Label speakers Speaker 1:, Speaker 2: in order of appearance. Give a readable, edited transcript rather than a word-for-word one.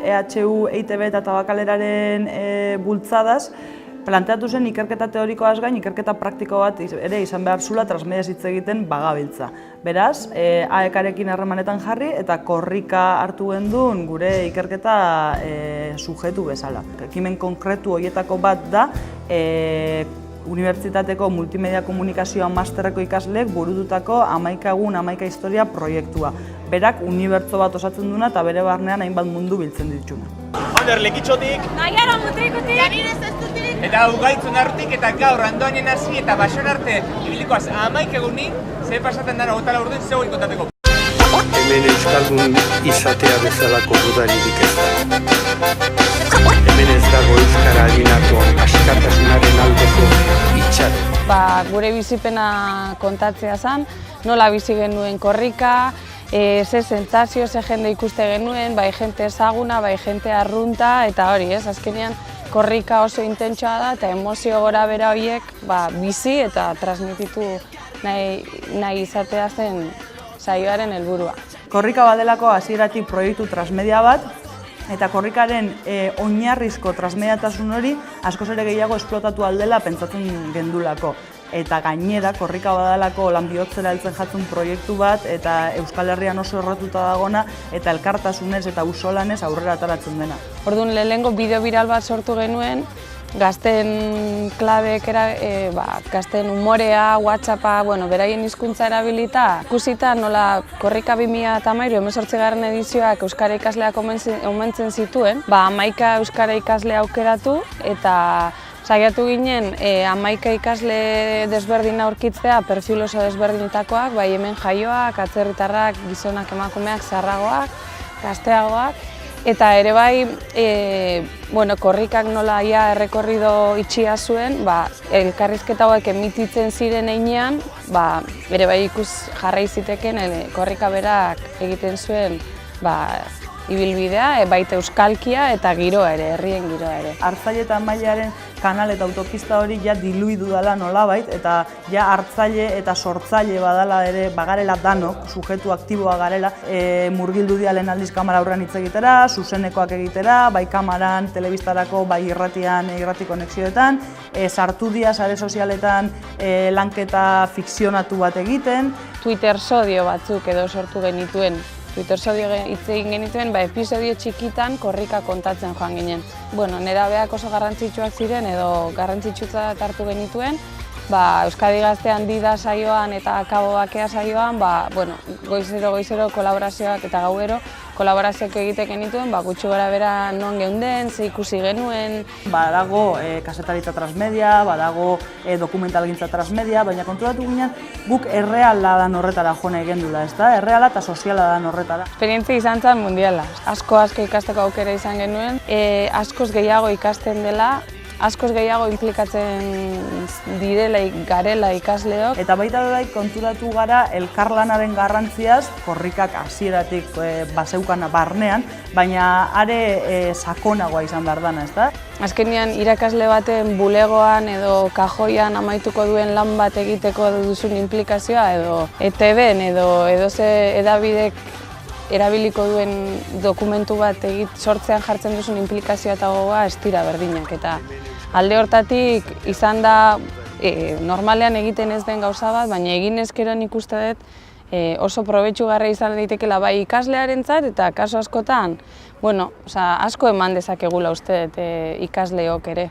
Speaker 1: EHU, EITB eta Tabakaleraren bultzadaz, planteatu zen ikerketa teorikoaz gain, ikerketa praktiko bat ere izan behar zula transmediaz hitz egiten bagabiltza. Beraz, AEK-arekin harremanetan jarri eta korrika hartu gendun gure ikerketa sujetu bezala. Ekimen konkretu horietako bat da, Unibertsitateko Multimedia Komunikazioa Masterreko ikasleek burututako 11 egun 11 historia proiektua. Berak unibertso bat osatzen duna eta bere barnean hainbat mundu biltzen dituna.
Speaker 2: Ander lekitxotik,
Speaker 3: Naiara mutrikutik, Janire zestutik,
Speaker 2: eta Ugaitzun arrutik eta gaur Andoainen hasi eta Bason arte ibilikoaz 11 egunik, ze pasatzen dara gotala urdin zeu kontateko.
Speaker 4: Hemen euskaldun izatea bezalako dudaririk ez da. Hemen ez dago euskara harinako askatasunaren aldeko itxaro.
Speaker 5: Gure bizipena kontatzea zen, nola bizi genuen korrika, ze sentsazio, ze jende ikuste genuen, bai jente ezaguna, bai jente arrunta, eta hori, azkenean korrika oso intentsua da eta emozio gora bera horiek bizi eta transmititu nahi izatea zen saioaren helburua.
Speaker 1: Korrika badelako hasieratik proiektu transmedia bat, eta korrikaren oinarrizko transmediatasun hori askoz ere gehiago esplotatu aldela pentsatzen gendulako. Eta gainera, korrika badalako lan bihotzera heltzen jatzun proiektu bat eta Euskal Herrian oso errotuta dagona eta elkartasunez eta auzolanez aurrera ateratzen dena.
Speaker 5: Orduan lehenengo bideo viral bat sortu genuen, gazten klabek, gazten umorea, WhatsAppa, beraien hizkuntza erabilita. Ikusita nola korrika 2013 18. edizioak euskara ikasleak omentzen zituen, 11 euskara ikasle aukeratu eta saiatu ginen 11 ikasle desberdin aurkitzea, perfil oso desberdinetakoak, bai hemen jaioak, atzerritarrak, gizonak, emakumeak, zaharragoak, gazteagoak. Eta ere bai, korrikak nola errekorrido itxia zuen, elkarrizketa hauek emititzen ziren heinean, ere bai ikus jarrai ziteken korrika berak egiten zuen ibilbidea, baita euskalkia eta giroa ere, herrien giroa ere.
Speaker 1: Hartzaile eta Mailaren kanal eta autopista hori ja diluidu dela nolabait, eta ja hartzaile eta sortzaile badala ere bagarela danok, sujetu aktiboa garela, murgildu dia lehen aldiz kamara aurrean hitz egitera, zuzenekoak egitera, bai kamaran, telebistarako, bai irratian, irrati konexioetan, sartu dia sare sozialetan lanketa fikzionatu bat egiten.
Speaker 5: Twitter sodio batzuk edo sortu genituen. Twitter sodio hitz egin genituen, episodio txikitan korrika kontatzen joan ginen. Nerabeak oso garrantzitsuak ziren edo garrantzitsutzat hartu genituen, Euskadi Gaztean dida saioan eta Kabo Bakea saioan, goizero kolaborazioak eta gauero kolaborazioak egiten genituen, gutxi gora bera non geunden, ze ikusi genuen.
Speaker 1: Badago kasetaritza transmedia, badago dokumentalgintza transmedia, baina konturatu ginen guk erreala dan horretara jo nahi gendula, ezta? Erreala eta soziala dan horretara.
Speaker 5: Esperientzia izan zen mundiala. Asko ikasteko aukera izan genuen, askoz gehiago ikasten dela, askoz gehiago implikatzen direla garela ikasleok.
Speaker 1: Eta baita bai konturatu gara elkarlanaren garrantziaz, korrikak hasieratik bazeukana barnean, baina are sakonagoa izan behar dana, ezta?
Speaker 5: Azkenean irakasle baten bulegoan edo kajoian amaituko duen lan bat egiteko duzun implikazioa edo ETB-en edo ze edabidek erabiliko duen dokumentu bat sortzean jartzen duzun implikazioa eta gogoa ez dira berdinak. Eta alde hortatik izan da normalean egiten ez den gauza bat, baina egin ezkeran ikuste dut oso probetxugarria izan daitekela bai ikaslearentzat eta kasu askotan asko eman dezakegula uste dut ikasleok ere.